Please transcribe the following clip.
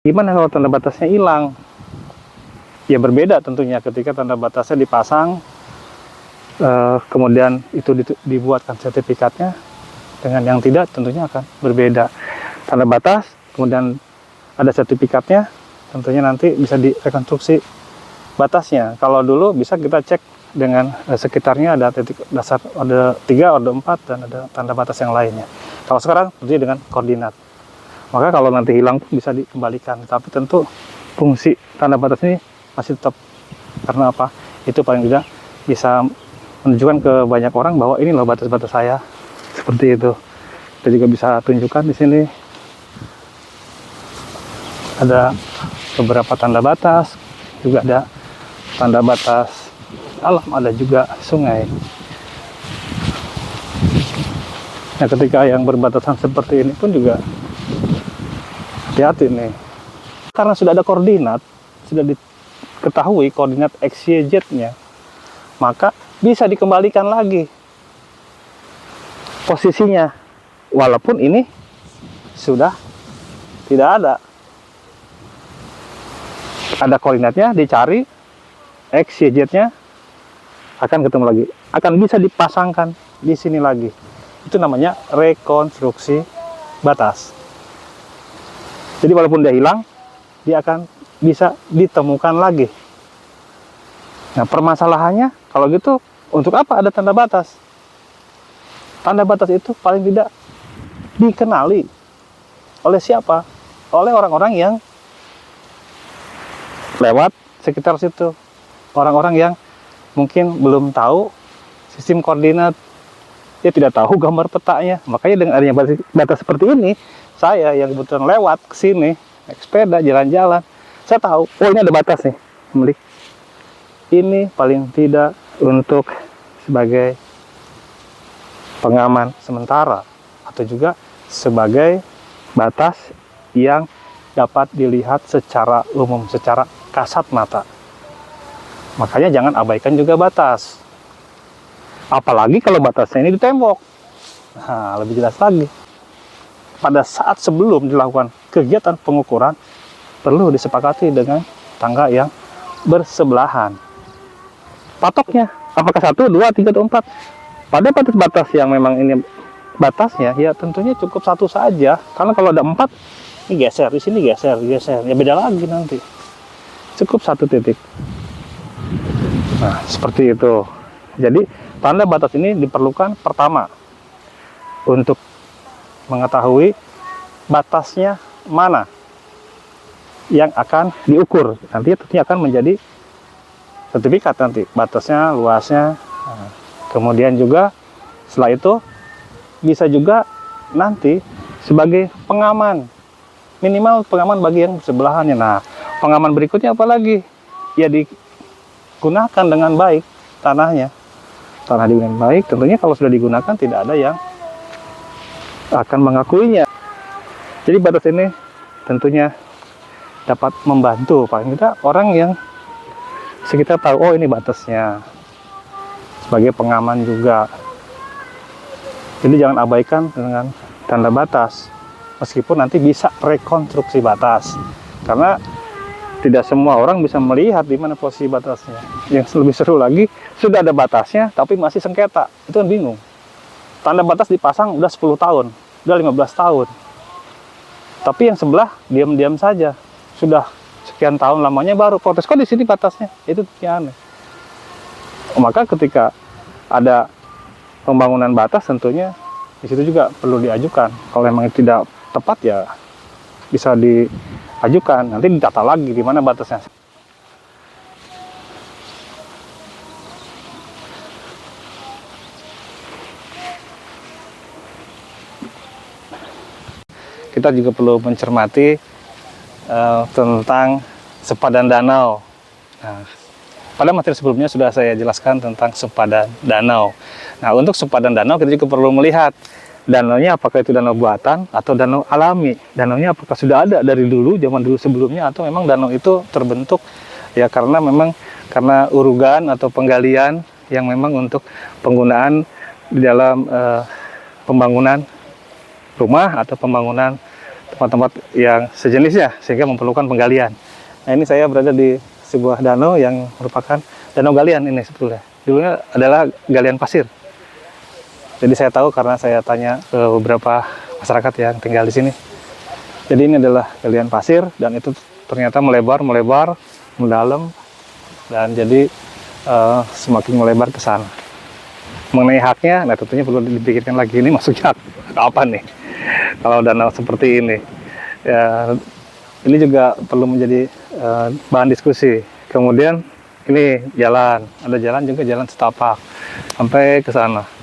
Gimana kalau tanda batasnya hilang? Ya berbeda tentunya ketika tanda batasnya dipasang, kemudian itu dibuatkan sertifikatnya, dengan yang tidak tentunya akan berbeda. Tanda batas, kemudian ada sertifikatnya, tentunya nanti bisa direkonstruksi batasnya. Kalau dulu bisa kita cek dengan sekitarnya ada titik dasar, ada 3, ada 4, dan ada tanda batas yang lainnya. Kalau sekarang tentunya dengan koordinat. Maka kalau nanti hilang pun bisa dikembalikan. Tapi tentu fungsi tanda batas ini masih tetap, karena apa? Itu paling tidak bisa menunjukkan ke banyak orang bahwa ini loh batas-batas saya, seperti itu. Kita juga bisa tunjukkan di sini ada beberapa tanda batas, juga ada tanda batas alam, ada juga sungai. Nah, ketika yang berbatasan seperti ini pun juga hati-hati nih, karena sudah ada koordinat, sudah diketahui koordinat X, Y, Z-nya, maka bisa dikembalikan lagi posisinya, walaupun ini sudah tidak ada koordinatnya, dicari X, Y, Z-nya, akan ketemu lagi, akan bisa dipasangkan di sini lagi. Itu namanya rekonstruksi batas. Jadi walaupun dia hilang, dia akan bisa ditemukan lagi. Nah, permasalahannya kalau gitu, untuk apa ada tanda batas? Tanda batas itu paling tidak dikenali oleh siapa? Oleh orang-orang yang lewat sekitar situ. Orang-orang yang mungkin belum tahu sistem koordinat, dia tidak tahu gambar petanya. Makanya dengan adanya batas seperti ini, saya yang kebetulan lewat ke sini, naik sepeda, jalan-jalan, saya tahu, oh ini ada batas nih, milik. Ini paling tidak untuk sebagai pengaman sementara, atau juga sebagai batas yang dapat dilihat secara umum, secara kasat mata. Makanya jangan abaikan juga batas. Apalagi kalau batasnya ini di tembok. Nah, lebih jelas lagi. Pada saat sebelum dilakukan kegiatan pengukuran, perlu disepakati dengan tangga yang bersebelahan. Patoknya, apakah 1, 2, 3, atau 4? Pada batas-batas yang memang ini batasnya, ya tentunya cukup 1 saja. Karena kalau ada 4, ini geser, di sini geser. Ya beda lagi nanti. Cukup 1 titik. Nah, seperti itu. Jadi, tanda batas ini diperlukan pertama untuk mengetahui batasnya mana yang akan diukur. Nanti tentunya akan menjadi sertifikat nanti, batasnya, luasnya. Nah, kemudian juga setelah itu bisa juga nanti sebagai pengaman, minimal pengaman bagi yang sebelahannya. Nah, pengaman berikutnya apa lagi? Ya digunakan dengan baik tanahnya. Tanah dengan baik, tentunya kalau sudah digunakan tidak ada yang akan mengakuinya. Jadi batas ini tentunya dapat membantu paling tidak orang yang sekitar tahu, oh ini batasnya, sebagai pengaman juga. Jadi jangan abaikan dengan tanda batas, meskipun nanti bisa rekonstruksi batas, karena tidak semua orang bisa melihat di mana posisi batasnya. Yang lebih seru lagi, sudah ada batasnya tapi masih sengketa, itu kan bingung. Tanda batas dipasang udah 10 tahun, udah 15 tahun, tapi yang sebelah diam-diam saja, sudah sekian tahun lamanya baru protes, kok di sini batasnya, itu yang aneh. Maka ketika ada pembangunan batas, tentunya di situ juga perlu diajukan. Kalau memang tidak tepat, ya bisa diajukan, nanti ditata lagi di mana batasnya. Kita juga perlu mencermati tentang sempadan danau. Nah, pada materi sebelumnya sudah saya jelaskan tentang sempadan danau. Nah, untuk sempadan danau kita juga perlu melihat danaunya apakah itu danau buatan atau danau alami. Danaunya apakah sudah ada dari dulu, zaman dulu sebelumnya, atau memang danau itu terbentuk ya karena urugan atau penggalian yang memang untuk penggunaan di dalam pembangunan rumah atau pembangunan tempat-tempat yang sejenisnya sehingga memerlukan penggalian. Nah, ini saya berada di sebuah danau yang merupakan danau galian ini sebetulnya. Dulunya adalah galian pasir. Jadi saya tahu karena saya tanya ke beberapa masyarakat yang tinggal di sini. Jadi ini adalah galian pasir dan itu ternyata melebar, mendalam, dan jadi semakin melebar ke sana. Mengenai haknya, nah tentunya perlu dipikirkan lagi, ini masuknya kapan nih kalau danau seperti ini. Ya, ini juga perlu menjadi bahan diskusi. Kemudian ini jalan, ada jalan juga jalan setapak sampai ke sana.